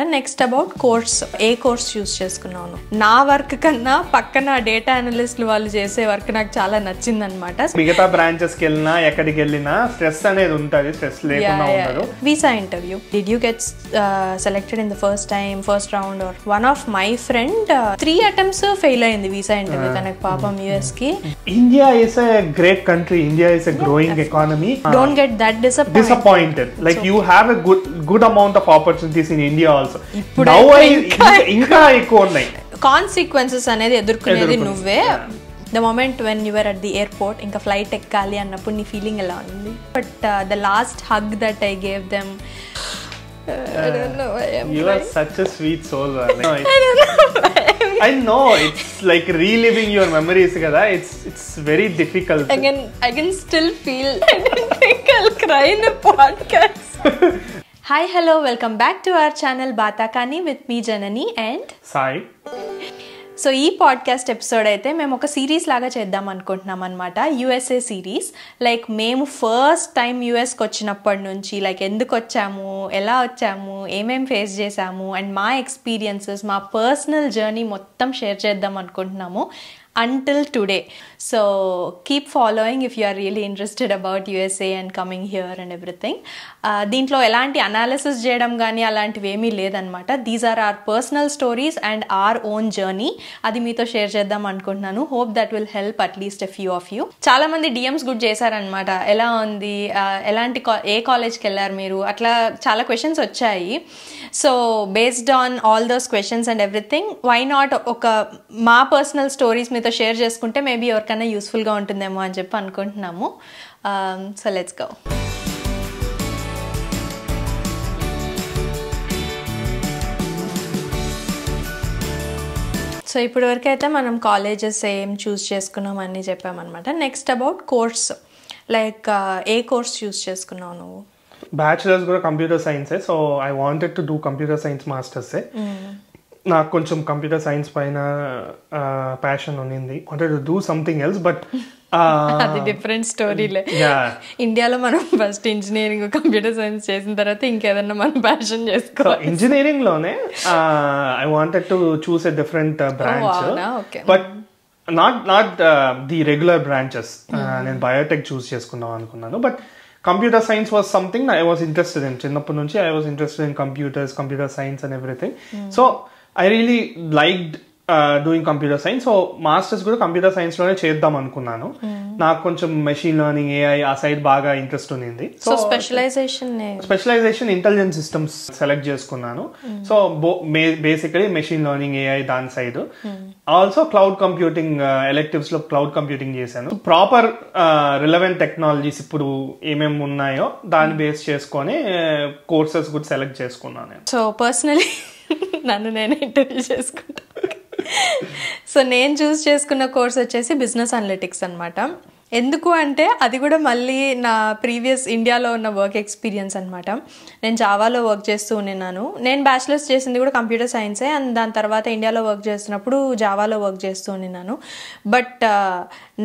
Next about course, A course చూస్ చేసుకున్నాను. నా work కన్నా పక్కన డేటా అనలిస్ట్ వాళ్ళు చేసే వర్క్ నాకు చాలా నచ్చింది అనమాట. మిగతా బ్రాంచెస్ కి వెళ్ళినా ఎక్కడికి వెళ్ళినా స్ట్రెస్ అనేది ఉంటుంది, స్ట్రెస్ లేకుండా ఉండదు. Visa interview, did you get selected in the first round or one of my friend 3 attempts fail అయింది వీసా ఇంటర్వ్యూ తనకి పాపం యుఎస్ కి. India is a great country, India is a growing economy. Don't get that disappointed. Like you have a good amount of opportunities in India also. ఇంకా ఎక్కువ ఉన్నాయి. Consequences అనేది ఎదుర్కొనేది నువ్వే. The moment when your at the airport ఇంకా flight ఎక్కాలి అన్నప్పుడు నీ feeling ఎలా ఉంది? But the last hug that I gave them, I don't know why I'm you are such a sweet soul. I know it's like reliving your memories kada. It's very difficult. I can still feel. I don't think I'll cry in a podcast. Hi, hello, welcome back to our channel Batakani with me Janani and Sai. So ఈ podcast episode అయితే మేము ఒక series లాగా చేద్దాం అనుకుంటున్నాం అనమాట. USA series. Like మేము first time యుఎస్కి వచ్చినప్పటి నుంచి లైక్ ఎందుకు వచ్చాము, ఎలా వచ్చాము, ఏమేం ఫేస్ చేసాము అండ్ మా ఎక్స్పీరియన్సెస్, మా పర్సనల్ జర్నీ మొత్తం షేర్ చేద్దాం అనుకుంటున్నాము until today. So keep following if you are really interested about USA and coming here and everything. దీంట్లో ఎలాంటి అనాలిసిస్ చేయడం కానీ అలాంటివి ఏమీ లేదనమాట. These are our personal stories and our own journey. అది మీతో షేర్ చేద్దాం అనుకుంటున్నాను. Hope that will help at least a few of you. చాలా మంది డిఎమ్స్ గుడ్ చేశారనమాట. ఎలా ఉంది, ఎలాంటి ఏ కాలేజ్కి వెళ్ళారు మీరు, అట్లా చాలా క్వశ్చన్స్ వచ్చాయి. So based on all those questions and everything, why not ఒక మా పర్సనల్ స్టోరీస్ మీతో షేర్ చేసుకుంటే మేబీ ఎవరికైనా యూస్ఫుల్గా ఉంటుందేమో అని చెప్పి అనుకుంటున్నాము. So let's go. సో ఇప్పటి వరకు అయితే మనం కాలేజెస్ ఏం చూస్ చేసుకున్నాం అన్నీ చెప్పామన్నమాట. నెక్స్ట్ అబౌట్ కోర్స్, లైక్ ఏ కోర్స్ చూస్ చేసుకున్నావు నువ్వు? బ్యాచులర్స్ కూడా కంప్యూటర్ సైన్సే. So I wanted to do computer science మాస్టర్సే. నాకు కొంచెం కంప్యూటర్ సైన్స్ పైన ప్యాషన్ ఉన్నింది. Wanted to do something else, but అది డిఫరెంట్ స్టోరీలే. ఇండియాలో మనం ఫస్ట్ ఇంజనీరింగ్ కంప్యూటర్ సైన్స్ చేసిన తర్వాత ఇంకేదన్నా మనం ప్యాషన్ చేసుకోవాలి. ఇంజనీరింగ్ లోనే I wanted to choose a different branch, but not the regular branches. నేను బయోటెక్ చూస్ చేసుకుందాం అనుకున్నాను, but computer science was something I was interested in. చిన్నప్పటి నుంచి I was interested in computers, computer science and everything. So I really liked doing computer science. So masters కూడా computer science లోనే చేద్దాం అనుకున్నాను. నాకు కొంచెం మెషిన్ లెర్నింగ్, ఏఐ ఆ side బాగా ఇంట్రెస్ట్ ఉంది. So specialization intelligent systems select చేసుకున్నాను. So basically machine learning, AI దాని side. Also cloud computing, electives లో క్లౌడ్ కంప్యూటింగ్ చేశాను. ప్రాపర్ రిలవెంట్ టెక్నాలజీస్ ఇప్పుడు ఏమేమి ఉన్నాయో దాన్ని బేస్ చేసుకొని కోర్సెస్ కూడా సెలెక్ట్ చేసుకున్నాను. సో పర్సనలీ నన్ను నేను ఇంటర్వ్యూ చేసుకుంటాను. సో నేను చూస్ చేసుకున్న కోర్స్ వచ్చేసి బిజినెస్ అనలిటిక్స్ అనమాట. ఎందుకు అంటే అది కూడా మళ్ళీ నా ప్రీవియస్ ఇండియాలో ఉన్న వర్క్ ఎక్స్పీరియన్స్ అనమాట. నేను జావాలో వర్క్ చేస్తూ ఉన్నాను. నేను బ్యాచిలర్స్ చేసింది కూడా కంప్యూటర్ సైన్సే, అండ్ దాని తర్వాత ఇండియాలో వర్క్ చేస్తున్నప్పుడు జావాలో వర్క్ చేస్తూ ఉన్నాను. బట్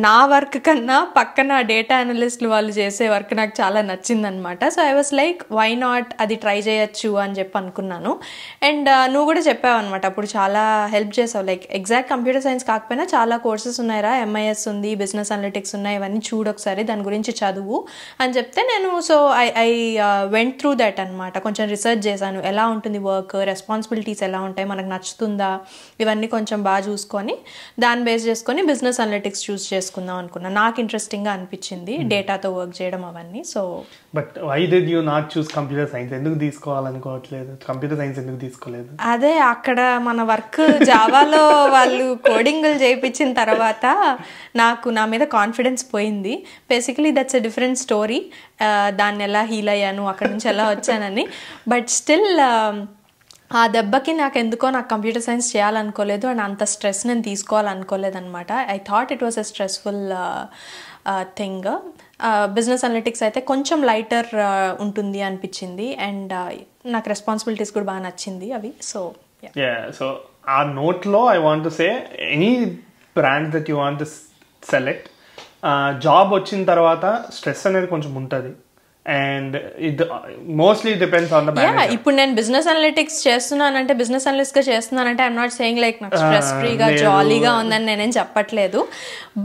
నా వర్క్ కన్నా పక్కన డేటా అనలిస్ట్ వాళ్ళు చేసే వర్క్ నాకు చాలా నచ్చిందనమాట. So I was like why not అది ట్రై చేయొచ్చు అని చెప్పి అనుకున్నాను. అండ్ నువ్వు కూడా చెప్పావు అనమాట, అప్పుడు చాలా హెల్ప్ చేసావు. లైక్ ఎగ్జాక్ట్ కంప్యూటర్ సైన్స్ కాకపోయినా చాలా కోర్సెస్ ఉన్నాయిరా, ఎంఐఎస్ ఉంది, బిజినెస్ అనలిటిక్స్ ఉన్నాయి, ఇవన్నీ చూడు ఒకసారి, దాని గురించి చదువు అని చెప్తే నేను so I went through that అనమాట. కొంచెం రీసెర్చ్ చేశాను, ఎలా ఉంటుంది వర్క్, రెస్పాన్సిబిలిటీస్ ఎలా ఉంటాయి, మనకు నచ్చుతుందా, ఇవన్నీ కొంచెం బాగా చూసుకొని దాన్ని బేస్ చేసుకొని బిజినెస్ అనలిటిక్స్ చూస్ చేసుకుందాం అనుకున్నాను. నాకు ఇంట్రెస్టింగ్గా అనిపించింది డేటాతో వర్క్ చేయడం అవన్నీ. So but why did you not choose computer science? ఎందుకు తీసుకోవాలనుకోవట్లేదు? కంప్యూటర్ సైన్స్ ఎందుకు తీసుకోలేదు? అదే అక్కడ మన వర్క్ జావాలో వాళ్ళు కోడింగ్లు చేయించిన తర్వాత నాకు నా మీద కాన్ఫిడెన్స్ పోయింది. Basically that's a different story. దాన్ని ఎలా హీల్ అయ్యాను, అక్కడ నుంచి ఎలా వచ్చానని. బట్ స్టిల్ ఆ దెబ్బకి నాకు ఎందుకో నాకు కంప్యూటర్ సైన్స్ చేయాలనుకోలేదు, అండ్ అంత స్ట్రెస్ నేను తీసుకోవాలనుకోలేదు అనమాట. I thought it was a stressful thing. Business analytics అయితే కొంచెం లైటర్ ఉంటుంది అనిపించింది, అండ్ నాకు రెస్పాన్సిబిలిటీస్ కూడా బాగా నచ్చింది అవి. సో సో ఆ నోట్లో I want to say any brand that you want to select, job వచ్చిన తర్వాత స్ట్రెస్ అనేది కొంచెం ఉంటుంది. and it mostly depends on the manager. ఇప్పుడు నేను బిజినెస్ అనలిటిక్స్ చేస్తున్నానంటే బిజినెస్ అనలిస్ట్ గా చేస్తున్నానంటే ఐఎమ్ నాట్ సేయింగ్ లైక్ నాకు స్ట్రెస్ ఫ్రీగా జాలీగా ఉందని నేనేం చెప్పట్లేదు.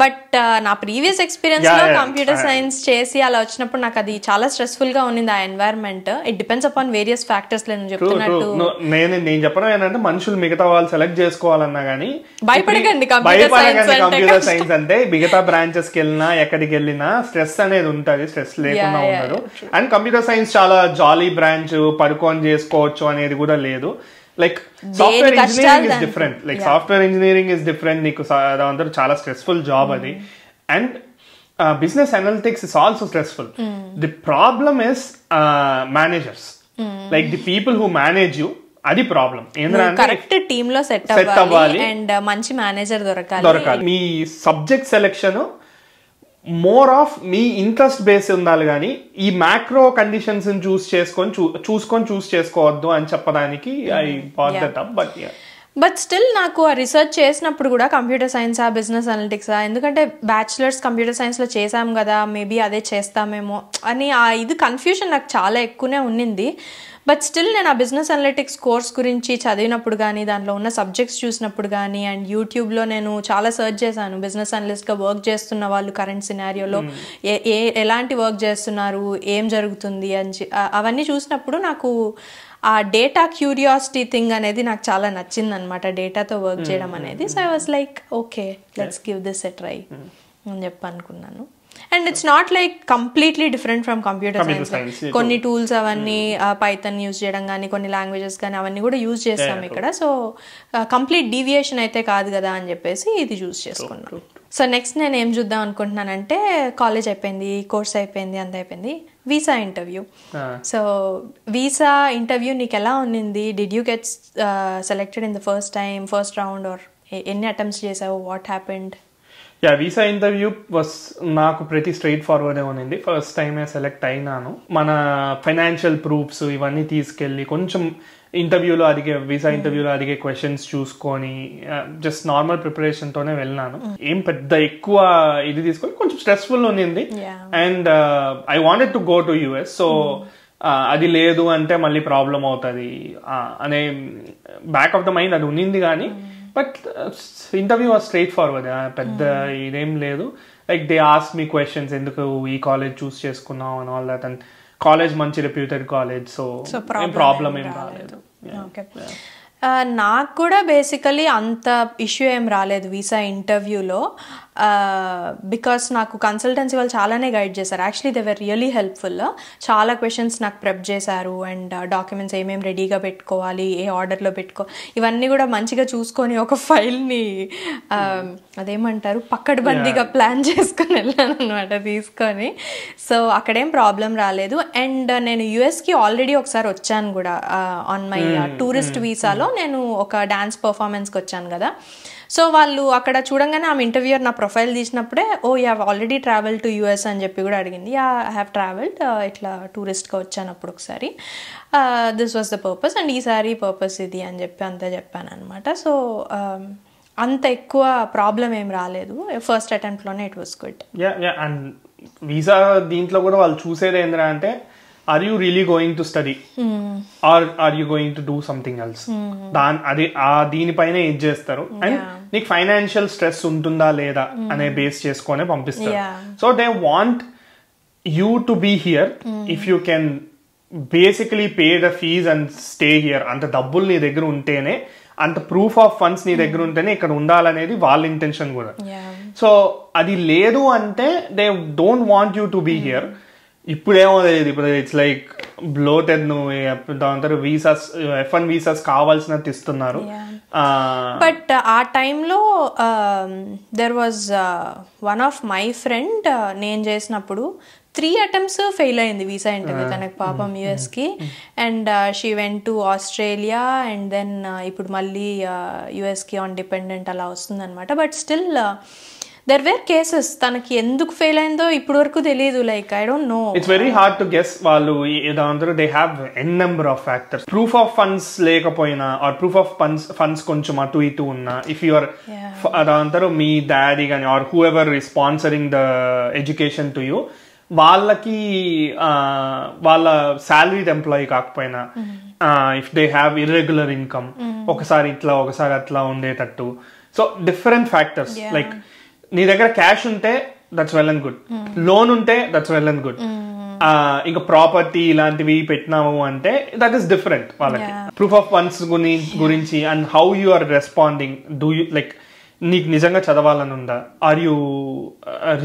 బట్ నా ప్రీవియస్ ఎక్స్పీరియన్స్ లో కంప్యూటర్ సైన్స్ చేసి అలా వచ్చినప్పుడు నాకు అది చాలా స్ట్రెస్ఫుల్ గా ఉంది ఆ environment. It depends upon various factors. నేను చెప్తున్నట్టు నేను చెప్పడం ఏంటంటే మనుషులు మిగతా వాళ్ళు సెలెక్ట్ చేసుకోవాలన్నా గానీ భయపడకండి. కంప్యూటర్ సైన్స్ అంటే మిగతా బ్రాంచెస్ కి వెళ్ళినా ఎక్కడికి వెళ్ళినా స్ట్రెస్ అనేది ఉంటుంది, స్ట్రెస్ లేకుండా ఉండదు. అండ్ కంప్యూటర్ సైన్స్ చాలా జాలీ బ్రాంచ్, పడుకొని చేసుకోవచ్చు అనేది కూడా లేదు. Like software engineering is different. Like software engineering is different. నీకు అదంతా చాలా స్ట్రెస్ఫుల్ జాబ్ అది. And business analytics is also stressful. The problem is managers, like the people who manage you. అది ప్రాబ్లం. కరెక్ట్ టీమ్ లో set అవ్వాలి and మంచి manager దొరకాలి. మీ సబ్జెక్ట్ సెలెక్షన్ మోర్ ఆఫ్ మీ ఇంట్రెస్ట్ బేస్ ఉండాలి, కానీ ఈ మ్యాక్రో కండిషన్స్ చూస్ చేసుకోవద్దు అని చెప్పడానికి I bought that up. But still నాకు ఆ రీసెర్చ్ చేసినప్పుడు కూడా కంప్యూటర్ సైన్సా బిజినెస్ అనలిటిక్సా, ఎందుకంటే బ్యాచిలర్స్ కంప్యూటర్ సైన్స్లో చేసాం కదా, మేబీ అదే చేస్తామేమో అని ఆ ఇది కన్ఫ్యూజన్ నాకు చాలా ఎక్కువనే ఉన్నింది. బట్ స్టిల్ నేను ఆ బిజినెస్ అనలిటిక్స్ కోర్స్ గురించి చదివినప్పుడు కానీ, దాంట్లో ఉన్న సబ్జెక్ట్స్ చూసినప్పుడు కానీ, అండ్ యూట్యూబ్లో నేను చాలా సర్చ్ చేశాను బిజినెస్ అనలిస్ట్గా వర్క్ చేస్తున్న వాళ్ళు కరెంట్ సినారియోలో ఎలాంటి వర్క్ చేస్తున్నారు, ఏం జరుగుతుంది అని అవన్నీ చూసినప్పుడు నాకు ఆ డేటా క్యూరియాసిటీ థింగ్ అనేది నాకు చాలా నచ్చింది అనమాట, డేటాతో వర్క్ చేయడం అనేది. So I was like okay let's give this a try అని చెప్పి అనుకున్నాను. And it's not like completely different from computer science. కొన్ని టూల్స్ అవన్నీ పైథాన్ యూజ్ చేయడం కానీ, కొన్ని లాంగ్వేజెస్ కానీ అవన్నీ కూడా యూజ్ చేస్తాం ఇక్కడ. సో కంప్లీట్ డీవియేషన్ అయితే కాదు కదా అని చెప్పేసి ఇది చూస్ చేసుకున్నాను. సో నెక్స్ట్ నేను ఏం చూద్దాం అనుకుంటున్నానంటే, కాలేజ్ అయిపోయింది, కోర్స్ అయిపోయింది, అంత అయిపోయింది, visa interview. So visa interview నీకు ఎలా ఉన్నింది? Did you get selected in the first round or ఎన్ని అటెంప్ట్స్ చేసావు? What happened? వీసా ఇంటర్వ్యూ నాకు ప్రతి స్ట్రైట్ ఫార్వర్డ్ ఉన్నింది. ఫస్ట్ టైమే సెలెక్ట్ అయినాను. మన ఫైనాన్షియల్ ప్రూఫ్స్ ఇవన్నీ తీసుకెళ్ళి కొంచెం వీసా ఇంటర్వ్యూలో అడిగే క్వశ్చన్స్ చూసుకొని జస్ట్ నార్మల్ ప్రిపరేషన్ తోనే వెళ్ళినాను. ఏం పెద్ద ఎక్కువ ఇది తీసుకొని కొంచెం స్ట్రెస్ఫుల్ ఉన్నింది. And I wanted to go to US. So అది లేదు అంటే మళ్ళీ ప్రాబ్లం అవుతుంది అనే బ్యాక్ ఆఫ్ ద మైండ్ అది ఉన్నింది. కానీ but interview was straight forward, పెద్ద ఇదేం లేదు. Like they ask me questions, ఎందుకు ఈ కాలేజ్ చూస్ చేసుకున్నావు and all that. And college మంచి రెప్యూటెడ్ కాలేజ్, సో ప్రాబ్లం ఏం రాలేదు. నాకు కూడా బేసికలీ అంత ఇష్యూ ఏం రాలేదు వీసా ఇంటర్వ్యూలో, బికాస్ నాకు కన్సల్టెన్సీ వాళ్ళు చాలానే గైడ్ చేశారు. Actually they were really helpful. చాలా క్వశ్చన్స్ నాకు ప్రెప్ చేశారు. అండ్ డాక్యుమెంట్స్ ఏమేమి రెడీగా పెట్టుకోవాలి, ఏ ఆర్డర్లో ఇవన్నీ కూడా మంచిగా చూసుకొని ఒక ఫైల్ని అదేమంటారు పక్కడబందీగా ప్లాన్ చేసుకొని వెళ్ళాను అనమాట తీసుకొని. సో అక్కడేం ప్రాబ్లం రాలేదు. అండ్ నేను యుఎస్కి ఆల్రెడీ ఒకసారి వచ్చాను కూడా ఆన్ మై టూరిస్ట్ వీసాలో. నేను ఒక డాన్స్ పర్ఫార్మెన్స్కి వచ్చాను కదా. సో వాళ్ళు అక్కడ చూడంగానే ఆమె ఇంటర్వ్యూయర్ నా ప్రొఫైల్ తీసినప్పుడే oh you have already travel to US అని చెప్పి కూడా అడిగింది. ఐ హ్యావ్ ట్రావెల్డ్, ఇట్లా టూరిస్ట్గా వచ్చాను అప్పుడు ఒకసారి, this was the purpose and ఈసారి పర్పస్ ఇది అని చెప్పి అంతా చెప్పాను అనమాట. సో అంత ఎక్కువ ప్రాబ్లం ఏం రాలేదు. ఫస్ట్ అటెంప్ట్లోనే it was good. And visa దీంట్లో కూడా వాళ్ళు చూసేది ఏంటంటే, are you really going to study or are you going to do something else? అది దీనిపైనే ఏం చేస్తారు. అండ్ నీకు ఫైనాన్షియల్ స్ట్రెస్ ఉంటుందా లేదా అనే బేస్ చేసుకొని పంపిస్తారు. So they want you to be here if you can basically pay the fees and stay here. అంత డబ్బులు నీ దగ్గర ఉంటేనే, అంత ప్రూఫ్ ఆఫ్ ఫండ్స్ నీ దగ్గర ఉంటేనే ఇక్కడ ఉండాలనేది వాళ్ళ ఇంటెన్షన్ కూడా. సో అది లేదు అంటే they don't want you to be here. ఇప్పుడేమో తెలియదు, ఇప్పుడు ఇట్స్ లైక్ బ్లోటెడ్. నువ్వు వీసాస్ F1 వీసాస్ కావాల్సినట్టు ఇస్తున్నారు. బట్ ఆ టైంలో there was one of my friend, నేను చేసినప్పుడు 3 attempts ఫెయిల్ అయింది వీసా ఇంటర్వ్యూ తనకు పాపం యుఎస్కి. And she went to Australia and then ఇప్పుడు మళ్ళీ యుఎస్కి ఆన్ డిపెండెంట్ అలా వస్తుందన్నమాట. But still there were cases. తనకి ఎందుకు ఫెయిల్ అయిందో ఇప్పుడు వరకు తెలియదు. Like I don't know, it's very hard to guess. వాళ్ళు ఏదంటారు, they have an number of factors. Proof of funds లేకపోయినా ఆర్ ప్రూఫ్ ఆఫ్ ఫండ్స్ కొంచెం అటు ఇటు ఉన్నా, ఇఫ్ యువర్ అదంటారు మీ డాడీ కానీ or whoever is sponsoring the education to you, వాళ్ళకి వాళ్ళ సాలరీడ్ ఎంప్లాయీ కాకపోయినా if they have irregular income, ఒకసారి ఇట్లా ఒకసారి అట్లా ఉండేటట్టు. So different factors. లైక్ నీ దగ్గర క్యాష్ ఉంటే that's well and good, loan ఉంటే దట్స్ వెల్ అండ్ గుడ్. ఇంకా ప్రాపర్టీ ఇలాంటివి పెట్టినాము అంటే దట్ ఈస్ డిఫరెంట్. వాళ్ళకి ప్రూఫ్ ఆఫ్ ఫండ్స్ గురించి and how you are responding. Do you like నీకు నిజంగా చదవాలని ఉందా, are you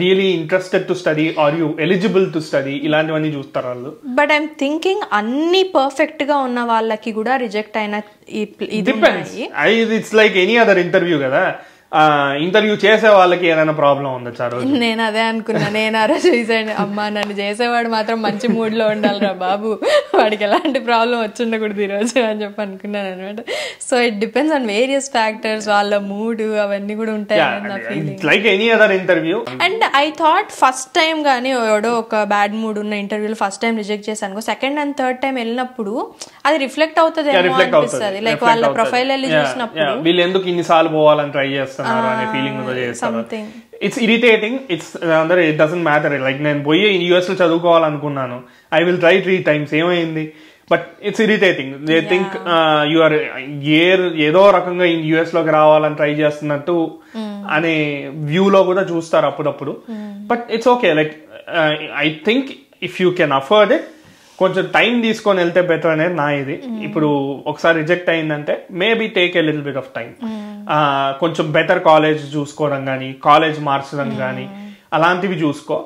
really interested to study, are you eligible to study, ఇలాంటివన్నీ చూస్తారు వాళ్ళు. బట్ ఐఎమ్ థింకింగ్ అన్ని పర్ఫెక్ట్ గా ఉన్న వాళ్ళకి కూడా రిజెక్ట్ అయిన it's like any other interview కదా. ఇంటర్వ్యూ చేసే వాళ్ళకి ఏదైనా ప్రాబ్లం ఉండొచ్చు ఆ రోజు. నేను అదే అనుకున్నా. నేను ఆ రోజు చూసాను, అమ్మా నన్ను చేసేవాడు మాత్రం మంచి మూడ్ లో ఉండాలిరా బాబు, వాడికి ఎలాంటి ప్రాబ్లం వచ్చిండకూడదు ఈరోజు అని చెప్పి అనుకున్నాను అనమాట. So it depends on various factors, వాళ్ళ మూడ్ అవన్నీ కూడా ఉంటాయి నా feeling. Like any other interview. And I thought first time కానీ ఎవడో ఒక బ్యాడ్ మూడ్ ఉన్న ఇంటర్వ్యూలో ఫస్ట్ టైం రిజెక్ట్ చేశాను, సెకండ్ అండ్ థర్డ్ టైం వెళ్ళినప్పుడు అది రిఫ్లెక్ట్ అవుతుంది అనిపిస్తుంది. లైక్ వాళ్ళ ప్రొఫైల్ వెళ్ళి చూసినప్పుడు వీళ్ళు ఎందుకు ఇన్నిసార్లు పోవాలని ట్రై చేస్తారు అనే ఫీలింగ్ చేస్తారు. It's irritating. It doesn't matter. Like నేను పోయి యూఎస్ లో చదువుకోవాలనుకున్నాను, ఐ విల్ ట్రై 3 times, ఏమైంది? But it's irritating. They think you are ఏదో రకంగా యుఎస్ లోకి రావాలని ట్రై చేస్తున్నట్టు అనే వ్యూలో కూడా చూస్తారు అప్పుడప్పుడు. But it's okay. Like I think if you can afford it, కొంచెం టైం తీసుకొని వెళ్తే బెటర్ అనేది నా ఇది. ఇప్పుడు ఒకసారి రిజెక్ట్ అయిందంటే maybe take a little bit of time. కొంచెం బెటర్ కాలేజ్ చూసుకోవడం కానీ, కాలేజ్ మార్చడం కానీ అలాంటివి చూసుకో.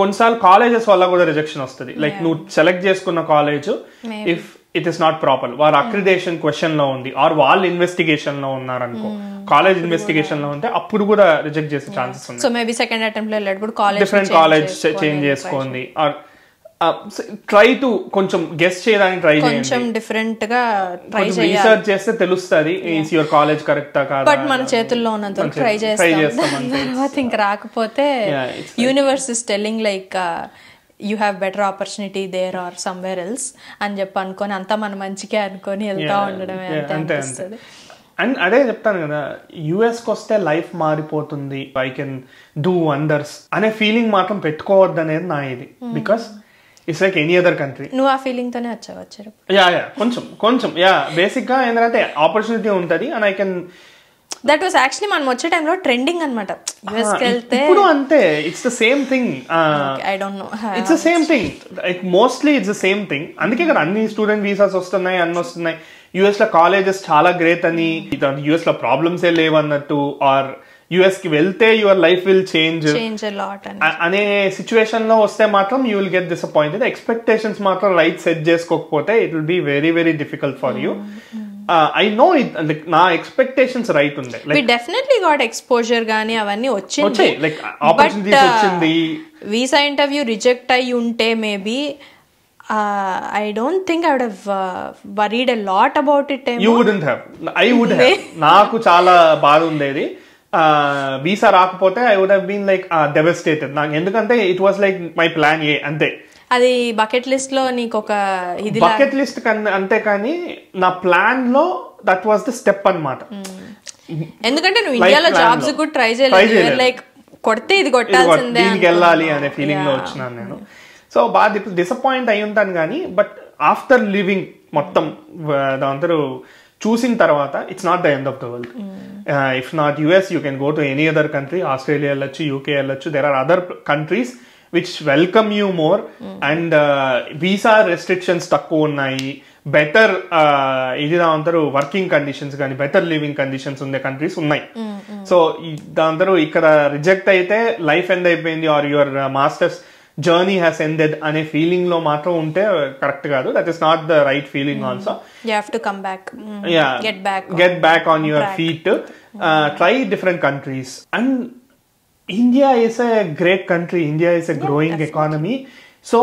కొన్నిసార్లు కాలేజెస్ వల్ల కూడా రిజెక్షన్ వస్తుంది. లైక్ నువ్వు సెలెక్ట్ చేసుకున్న college if it is not proper, వారు అక్రిడేషన్ క్వశ్చన్ లో ఉంది, ఆర్ వాళ్ళు ఇన్వెస్టిగేషన్ లో ఉన్నారనుకో, కాలేజ్ ఇన్వెస్టిగేషన్ లో ఉంటే అప్పుడు కూడా రిజెక్ట్ చేసే ఛాన్సెస్ ఉన్నాయి. సో మేబీ సెకండ్ అటెంప్ట్ లో వెళ్ళేటప్పుడు డిఫరెంట్ కాలేజ్ చేంజ్ చేసుకోండి, ఆర్ ట్రై టు కొంచెం గెస్ చేయడానికి ట్రై చేయండి. కొంచెం డిఫరెంట్ గా ట్రై చేయాలి. రీసెర్చ్ చేస్తే తెలుస్తుంది ఈస్ యువర్ కాలేజ్ కరెక్టా కాదా. బట్ మన చేతుల్లో ఉన్నంత ట్రై చేస్తాం. తర్వాత ఇంకా రాకపోతే universe is telling like you have better opportunity there or somewhere else అని చెప్పి అనుకొని అంతా మన మంచిగా అనుకొని వెళ్తా ఉండడమే అనిపిస్తుంది. అండ్ అదే చెప్తాను కదా, యుఎస్కి వస్తే లైఫ్ మారిపోతుంది, ఐ కెన్ డూ వండర్స్ అనే ఫీలింగ్ మాత్రం పెట్టుకోవద్దు అనేది నా ఇది. Because it's like any other country. నువ్వు ఆ ఫీలింగ్ తోనే వచ్చావు. కొంచెం బేసిక్ గా ఏంటంటే ఆపర్చునిటీ ఉంటది and I can. That was actually మనం వచ్చే టైంలో ట్రెండింగ్ అనమాట. యుఎస్ కి వెళ్తే ఇప్పుడు అంతే, it's the same thing. I don't know, it's the same thing. Mostly it's the same thing. అందుకే కదా అన్ని స్టూడెంట్ వీసాస్ వస్తున్నాయి, అన్ని వస్తున్నాయి. యుఎస్ లో కాలేజెస్ చాలా గ్రేట్ అని, యుఎస్ లో ప్రాబ్లమ్స్ ఏ లేవన్నట్టు, ఆర్ యుఎస్ కి వెళ్తే యువర్ లైఫ్ విల్ చేంజ్ అనే సిచ్యువేషన్ లో వస్తే మాత్రం you will get disappointed. Expectations మాత్రం రైట్ సెట్ చేసుకోకపోతే it will be very very difficult for you. I know it. నా ఎక్స్పెక్టేషన్స్ రైట్ ఉండే. వి డెఫినెట్లీ గాట్ ఎక్స్పోజర్ గానీ అవన్నీ వచ్చింది, లైక్ ఆపర్చునిటీస్ వచ్చింది. వీసా ఇంటర్వ్యూ రిజెక్ట్ అయ్యి ఉంటే maybe I don't think I would have worried a lot about it. You wouldn't have. I would have. నాకు చాలా బాధ ఉండేది. వీసా రాకపోతే I would have been like devastated. నాకు ఎందుకంటే it was like my plan A, అంతే. అది bucket list లో నీకు ఒక ఇది బకెట్ లిస్ట్ అంతే, కానీ నా ప్లాన్ లో దట్ వాస్ ద స్టెప్ అన్నమాట. ఎందుకంటే నువ్వు ఇండియాలో జాబ్స్ కూడా ట్రై చేయలేదు, లైక్ కొడితే ఇది కొట్టాల్సిందే, దీనికి వెళ్ళాలి అనే ఫీలింగ్ లో వచ్చినాను నేను. సో బాగా డిసప్పాయింట్ అయి ఉంటాను కానీ, బట్ ఆఫ్టర్ లివింగ్ మొత్తం అందరూ చూసిన తర్వాత it's not the end of the world. If not US, you can go to any other country. Australia వెళ్ళొచ్చు, యూకే వెళ్ళొచ్చు. There are other countries which welcome you more, and visa restrictions తక్కువ ఉన్నాయి. Better అంటారు working conditions కానీ better living conditions ఉండే countries ఉన్నాయి. So అందరూ ఇక్కడ రిజెక్ట్ అయితే లైఫ్ ఎండ్ అయిపోయింది, or your master's journey has ended అనే ఫీలింగ్ లో మాత్రం ఉంటే కరెక్ట్ కాదు. That is not the right feeling also. You have to come back. Get back on your feet. Try different countries. And India is a great country. India is a growing economy. So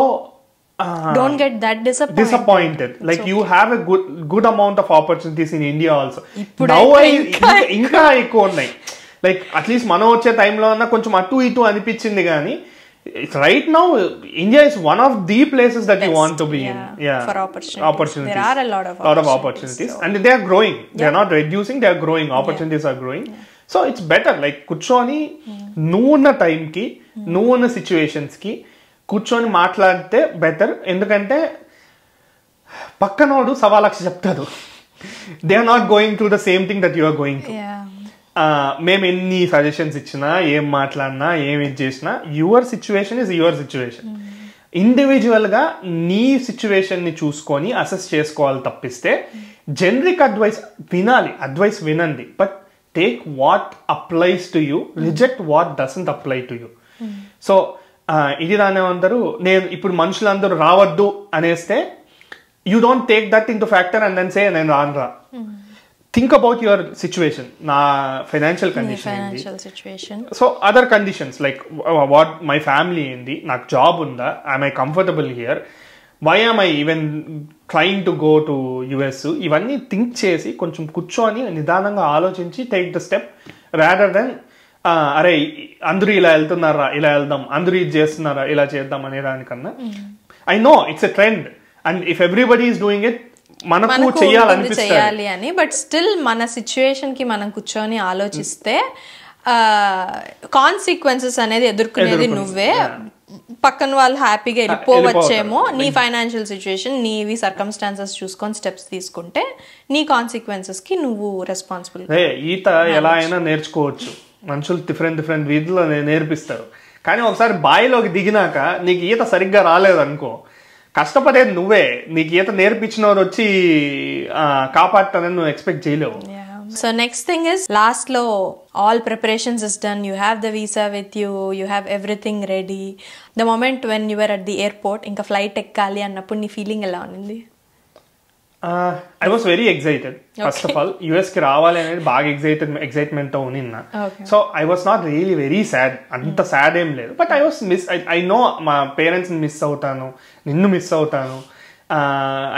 don't get that disappointed. Like you have a good amount of opportunities in India also. Now ఇంకా ఎక్కువ ఉన్నాయి. Like at least మనం వచ్చే టైంలో అన్నా కొంచెం అటు ఇటు అనిపించింది కానీ, right now India is one of the places that you want to be in. For opportunities. There are a lot of opportunities. So. And they are growing. They are not reducing, they are growing. Opportunities are growing. So it's better, like కూర్చొని నువ్వు ఉన్న టైంకి నువ్వు ఉన్న సిచ్యువేషన్స్కి కూర్చొని మాట్లాడితే better. ఎందుకంటే పక్కనోడు 1,00,000 చెప్తారు, they are not going to the same thing that you are going to. మేము ఎన్ని సజెషన్స్ ఇచ్చినా, ఏం మాట్లాడినా, ఏం ఇది చేసినా, your situation is your situation. ఇండివిజువల్గా నీ సిచ్యువేషన్ని చూసుకొని అసెస్ చేసుకోవాలి తప్పిస్తే జనరిక్ అడ్వైస్ వినాలి, అడ్వైస్ వినండి, but take what applies to you, reject what doesn't apply to you. So ఇది దాని ఏమంటారు, నేను ఇప్పుడు మనుషులందరూ రావద్దు అనేస్తే you don't take that in to factor and then say నేను రానురా. Think about your situation. నా financial condition, so other conditions like what my family ఏంది, నాకు జాబ్ ఉందా, I'm I comfortable here, why am I even trying to go to US, ఇవన్నీ think చేసి కొంచెం కూర్చొని నిదానంగా ఆలోచించి take the step rather than అరే అందరూ ఇలా వెళ్తున్నారా ఇలా వెళ్దాం, అందరూ ఇది చేస్తున్నారా ఇలా చేద్దాం అనే దానికన్నా. I know it's a trend and if everybody is doing it మనకు చేయాలి అని, బట్ స్టిల్ మన సిచ్యువేషన్ కి మనం కూర్చొని ఆలోచిస్తే కాన్సిక్వెన్సెస్ అనేది ఎదుర్కొనేది నువ్వే. పక్కన వాళ్ళు హ్యాపీగా వెళ్ళిపోవచ్చేమో, నీ ఫైనాన్షియల్ సిచ్యువేషన్, నీవి సర్కమ్స్టాన్సెస్ చూసుకొని స్టెప్స్ తీసుకుంటే నీ కాన్సిక్వెన్సెస్ కి నువ్వు రెస్పాన్సిబుల్. ఈత ఎలా అయినా నేర్చుకోవచ్చు, మనుషులు డిఫరెంట్ వీధిలో నేర్పిస్తారు. కానీ ఒకసారి బావిలోకి దిగినాక నీకు ఈత సరిగ్గా రాలేదనుకో, కష్టపడేది నువ్వే, నీకు ఈత నేర్పించిన వారు వచ్చి కాపాడుతానని నువ్వు ఎక్స్పెక్ట్ చేయలేవు. So next thing is, last lo all preparations is done, you have the visa with you, you have everything ready. The moment when you were at the airport, inka flight ekkali annappudu nee feeling ela undi? I was very excited. First of all, US ki రావాలి అనేది బాగా excitement తో ఉనిన్నా. So I was not really very sad. అంత sad ఏం లేదు. But I know మా parents ని miss అవుతాను, నిన్ను మిస్ అవుతాను.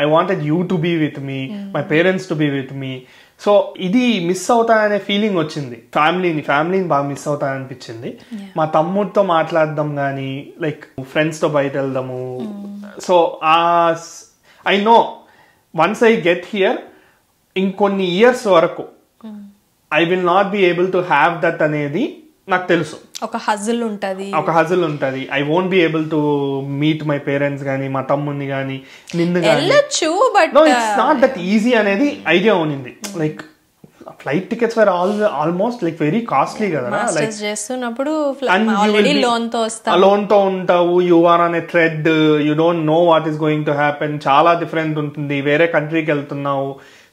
I wanted you to be with me, my parents to be with me. So ఇది మిస్ అవుతాననే ఫీలింగ్ వచ్చింది. ఫ్యామిలీని బాగా మిస్ అవుతా అనిపించింది. మా తమ్ముడితో మాట్లాడదాం కానీ, లైక్ ఫ్రెండ్స్తో బయట వెళ్దాము. So I know once I get here ఇంకొన్ని ఇయర్స్ వరకు I will not be able to have that అనేది నాకు తెలుసు. ఒక హజిల్ ఉంటది. I won't be able to meet my parents గానీ, మా తమ్ముడిని గానీ, నిన్ను గానీ. No, it's not that easy అనేది ఐడియా ఉన్నింది. Like flight tickets were almost like very costly కదా. లైక్ చేస్తున్నప్పుడు లోన్ తో ఉంటావు, you are on a thread, you don't know what is going to happen. చాలా డిఫరెంట్ ఉంటుంది, వేరే కంట్రీకి వెళ్తున్నావు.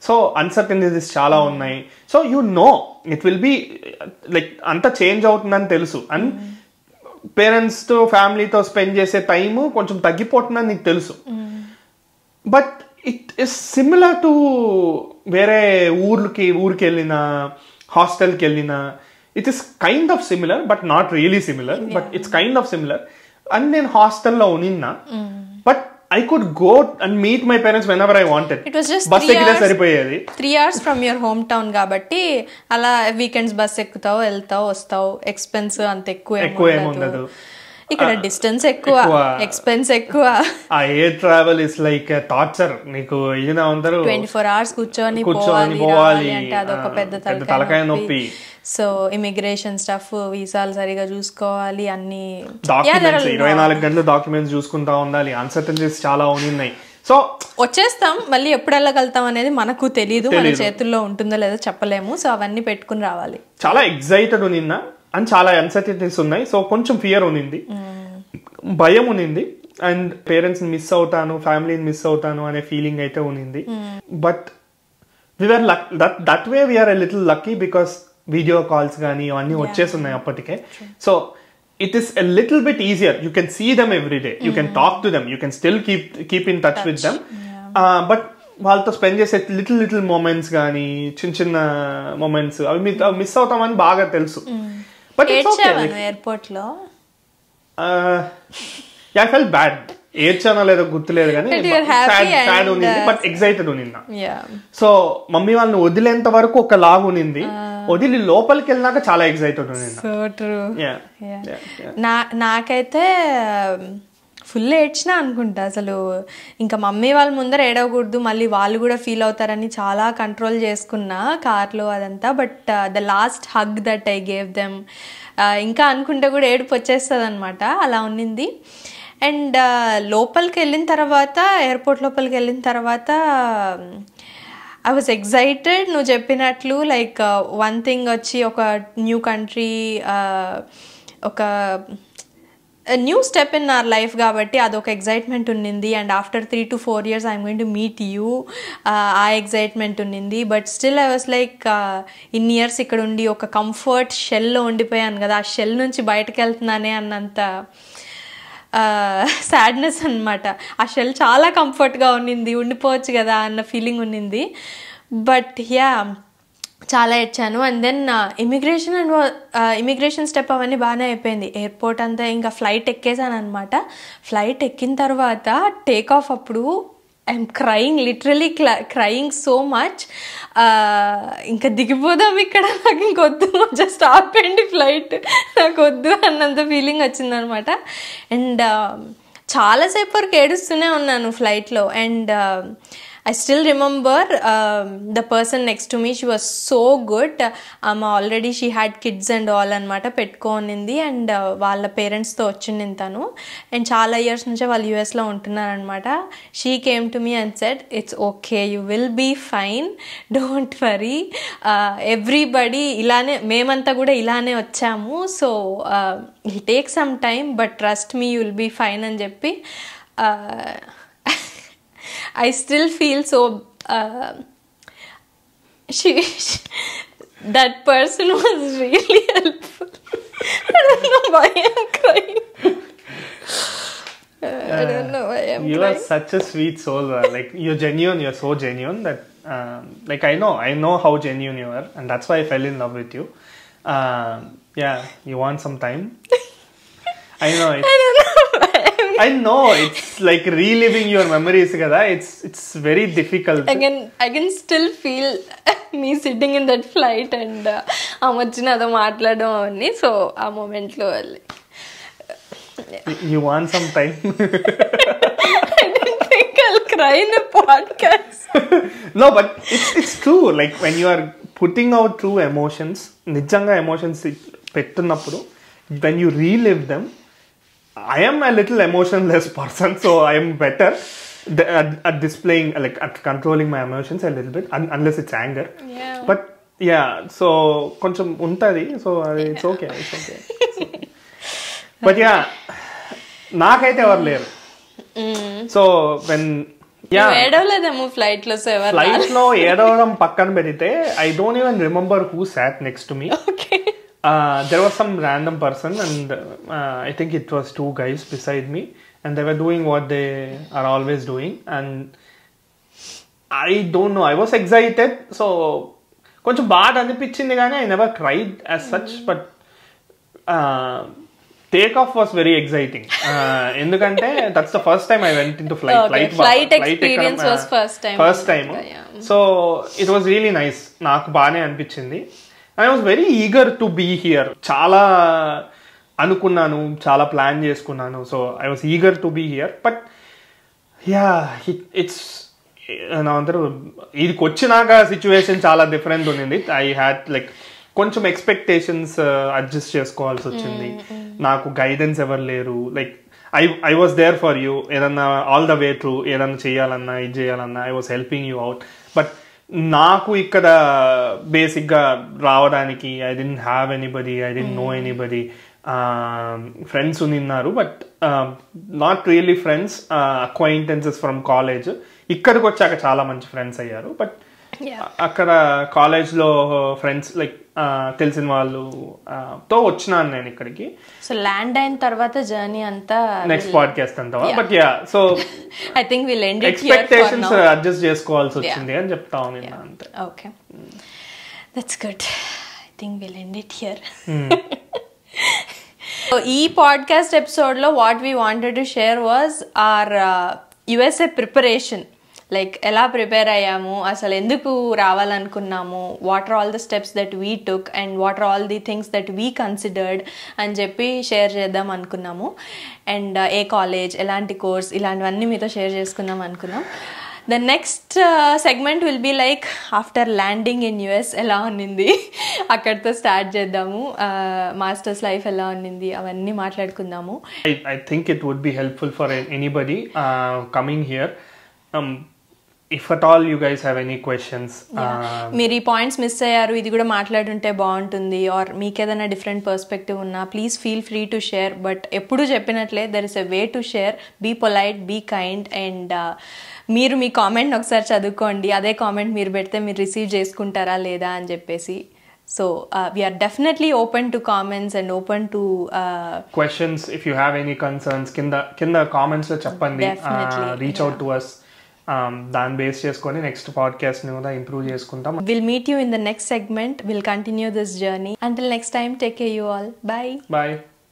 సో అన్సర్టనిటీస్ చాలా ఉన్నాయి. So you know it will be like అంతా చేంజ్ అవుతుందని తెలుసు. అండ్ పేరెంట్స్ తో ఫ్యామిలీతో స్పెండ్ చేసే టైము కొంచెం తగ్గిపోతుందని నీకు తెలుసు. But it is similar to వేరే ఊరికి వెళ్ళినా, హాస్టల్కి వెళ్ళినా, it is kind of similar but not really similar, but it's kind of similar. And నేను హాస్టల్లో ఉనిన్నా, but I could go and meet my parents whenever I wanted. It was just bus ekkide saripayedi. 3 hours from your hometown kabatti ala weekends bus ekkutavu veltavu vastavu, expense ante ekku em undadu. ikkada distance ekkuva, expense ekkuva. Air travel is like a torture. Neeku idina undaru 24 hours kuchoni povali ante adoka pedda talakaya noppi. So immigration stuff, వీసాలు సరిగా చూసుకోవాలి, అన్ని documents 24 గంటలు documents చూసుకుంటా ఉండాలి. Uncertainties చాలా ఉన్నాయి. So వచ్చేస్తాం, మళ్ళీ ఎప్పుడు వెళ్ళగలుగుతాం అనేది మనకు తెలియదు, మన చేతుల్లో ఉంటుందో లేదో చెప్పలేము. సో అవన్నీ పెట్టుకుని రావాలి. చాలా ఎక్సైటెడ్ నిన్న అండ్ చాలా అన్సర్టనిటీస్ ఉన్నాయి. సో కొంచెం ఫియర్ ఉన్నింది, భయం ఉన్నింది, అండ్ పేరెంట్స్ ని మిస్ అవుతాను, ఫ్యామిలీని మిస్ అవుతాను అనే ఫీలింగ్ అయితే ఉన్నింది. But we're that way we're a little lucky because video calls కానీ అవన్నీ వచ్చేస్తున్నాయి అప్పటికే. So it is a little bit easier. You can see them every day, you can talk to them, you can still keep in touch with them. But వాళ్ళతో spend చేసే little moments కానీ, చిన్న moments అవి miss అవుతామని బాగా తెలుసు. But airport లో I felt bad. ఏడ్చానో లేదో గుర్తులేదు కానీ సాడ్ ఉన్నింది, బట్ ఎక్సైటెడ్ ఉన్నింది. సో మమ్మీ వాళ్ళని వదిలేంత వరకు ఒక లాగ్ ఉన్నింది, వదిలి లోపలికి వెళ్ళినాక చాలా ఎక్సైటెడ్ ఉన్నింది. నాకైతే ఫుల్ ఏడ్చినా అనుకుంటా. అసలు ఇంకా మమ్మీ వాళ్ళ ముందర ఏడవకూడదు, మళ్ళీ వాళ్ళు కూడా ఫీల్ అవుతారని చాలా కంట్రోల్ చేసుకున్నా కార్లో అదంతా. But the last hug that I gave them, ఇంకా అనుకుంటే కూడా ఏడుపు వచ్చేస్తుంది అనమాట, అలా ఉన్నింది. అండ్ లోపలికి వెళ్ళిన తర్వాత, ఎయిర్పోర్ట్ లోపలికి వెళ్ళిన తర్వాత ఐ వాజ్ ఎక్సైటెడ్. నువ్వు చెప్పినట్లు లైక్ వన్ థింగ్ వచ్చి ఒక న్యూ కంట్రీ, ఒక new step in our life కాబట్టి అదొక ఎగ్జైట్మెంట్ ఉన్నింది. And after 3 to 4 years I'm going to meet you, ఆ ఎగ్జైట్మెంట్ ఉన్నింది. But still I was like in years ఇక్కడ ఉండి ఒక కంఫర్ట్ షెల్లో ఉండిపోయాను కదా, ఆ షెల్ నుంచి బయటకు వెళ్తున్నానే అన్నంత సాడ్నెస్ అనమాట. ఆ షెల్ చాలా కంఫర్ట్గా ఉన్నింది, ఉండిపోవచ్చు కదా అన్న ఫీలింగ్ ఉన్నింది. బట్ యా, చాలా ఏడ్చాను. అండ్ దెన్ ఇమిగ్రేషన్ స్టెప్ అవన్నీ బాగానే అయిపోయింది. ఎయిర్పోర్ట్ అంతా ఇంకా ఫ్లైట్ ఎక్కేసాను అనమాట. ఫ్లైట్ ఎక్కిన తర్వాత టేక్ ఆఫ్ అప్పుడు I'm crying, literally crying so much. ఇంకా దిగిపోదాం ఇక్కడ, నాకు ఇంకొద్దు, జస్ట్ ఆపండి ఫ్లైట్, నాకు వద్దు అన్నంత ఫీలింగ్ వచ్చిందనమాట. అండ్ చాలాసేపు వరకు ఏడుస్తూనే ఉన్నాను ఫ్లైట్లో. And I still remember the person next to me, she was so good. Already she had kids and all అనమాట, పెట్టుకోనింది. అండ్ వాళ్ళ పేరెంట్స్తో వచ్చింది తను. అండ్ చాలా ఇయర్స్ నుంచే వాళ్ళు యూఎస్లో ఉంటున్నారనమాట. She came to me and said, it's okay, you will be fine, don't worry, everybody ఇలానే, మేమంతా కూడా ఇలానే వచ్చాము, so it take some time but trust me, you will be fine అని చెప్పి. I still feel so that person was really helpful. I don't know why I'm crying. I don't know why I'm you crying. Are such a sweet soul. Like you're genuine, you're so genuine that like I know how genuine you are, and that's why I fell in love with you. Yeah, you want some time? I know I know it's like reliving your memories kada. It's very difficult. I can still feel me sitting in that flight and amachina maatladam avani, so aa moment lo you want some time? I didn't think I'll cry in a podcast. No, but it's true. Like when you are putting out true emotions, nijanga emotions pettunnappudu, when you relive them, I am a little emotionless person, so I am better at displaying, like at controlling my emotions a little bit, unless it's anger. Yeah. But yeah, so koncham untadi, so it's okay. But yeah, naakaithe evaru leru. So when yeah, edavledemo flight lo, so evaru flight lo edavadam pakkana pedite, I don't even remember who sat next to me. Okay. There was some random person, and I think it was 2 guys beside me, and they were doing what they are always doing, and I don't know, I was excited, so koncham baad anipichindi gaani I never cried as such, but take off was very exciting. Endukante that's the first time I went into flight. Okay. Flight experience was first time. Yeah. So it was really nice, naaku baane anipichindi. I was very eager to be here. చాలా అనుకున్నాను, చాలా plan చేసుకున్నాను, so I was eager to be here. But yeah, it's అందరూ ఇదికి వచ్చినాక situation చాలా different ఉండింది. I had like కొంచెం ఎక్స్పెక్టేషన్స్ అడ్జస్ట్ చేసుకోవాల్సి వచ్చింది. నాకు గైడెన్స్ ఎవరు లేరు. Like I was there for you, ఏదన్నా ఆల్ ద వే త్రూ ఏదన్నా చేయాలన్నా, ఇది చేయాలన్నా I was helping you out. But నాకు ఇక్కడ బేసిక్గా రావడానికి I didn't have anybody, I didn't know anybody. Friends ఉన్నారు, but not really friends, acquaintances from college. ఇక్కడికి వచ్చాక చాలా మంచి ఫ్రెండ్స్ అయ్యారు. బట్ అక్కడ కాలేజ్లో ఫ్రెండ్స్ లైక్ తెలిసిన వాళ్ళు తో వచ్చినాను నేను ఇక్కడికి. సో ల్యాండ్ అయిన తర్వాత జర్నీ అంతా నెక్స్ట్ పాడ్కాస్ట్ అంతా. But yeah, so I think will end it expectations adjust చేసుకోవాల్సి వచ్చింది అని చెప్తా ఉన్నాను అంతే. Okay, that's good. I think will end it here. ఈ పాడ్కాస్ట్ ఎపిసోడ్లో what we wanted to share was our USA preparation. Like ఎలా ప్రిపేర్ అయ్యాము, అసలు ఎందుకు రావాలనుకున్నాము, what are all the steps that we took and what are all the things that we considered అని చెప్పి share చేద్దాం అనుకున్నాము. అండ్ ఏ కాలేజ్, ఎలాంటి కోర్స్, ఇలాంటివన్నీ మీతో షేర్ చేసుకుందాం అనుకున్నాం. The next segment will be like after landing in US ఎలా ఉన్నింది, అక్కడితో స్టార్ట్ చేద్దాము. మాస్టర్స్ లైఫ్ ఎలా ఉన్నింది అవన్నీ మాట్లాడుకుందాము. I think it would be helpful for anybody coming here. If at all you guys have any questions, మీరు ఈ పాయింట్స్ మిస్ అయ్యారు, ఇది కూడా మాట్లాడుంటే బాగుంటుంది, ఆర్ మీకు ఏదైనా డిఫరెంట్ పర్స్పెక్టివ్ ఉన్నా please feel free to share. But ఎప్పుడు చెప్పినట్లే there is a way to share. Be polite, be kind. And మీరు మీ కామెంట్ ఒకసారి చదువుకోండి, అదే కామెంట్ మీరు పెడితే మీరు రిసీవ్ చేసుకుంటారా లేదా అని చెప్పేసి. So we are definitely open to comments and open to questions. If you have any concerns, kinda comments lo cheppandi, reach out to us. దాన్ని బేస్ చేసుకొని నెక్స్ట్ పాడ్కాస్ట్ ని కూడా ఇంప్రూవ్ చేసుకుంటాం. We'll meet you in the next segment. We'll continue this journey. Until next time, take care you all. Bye. Bye.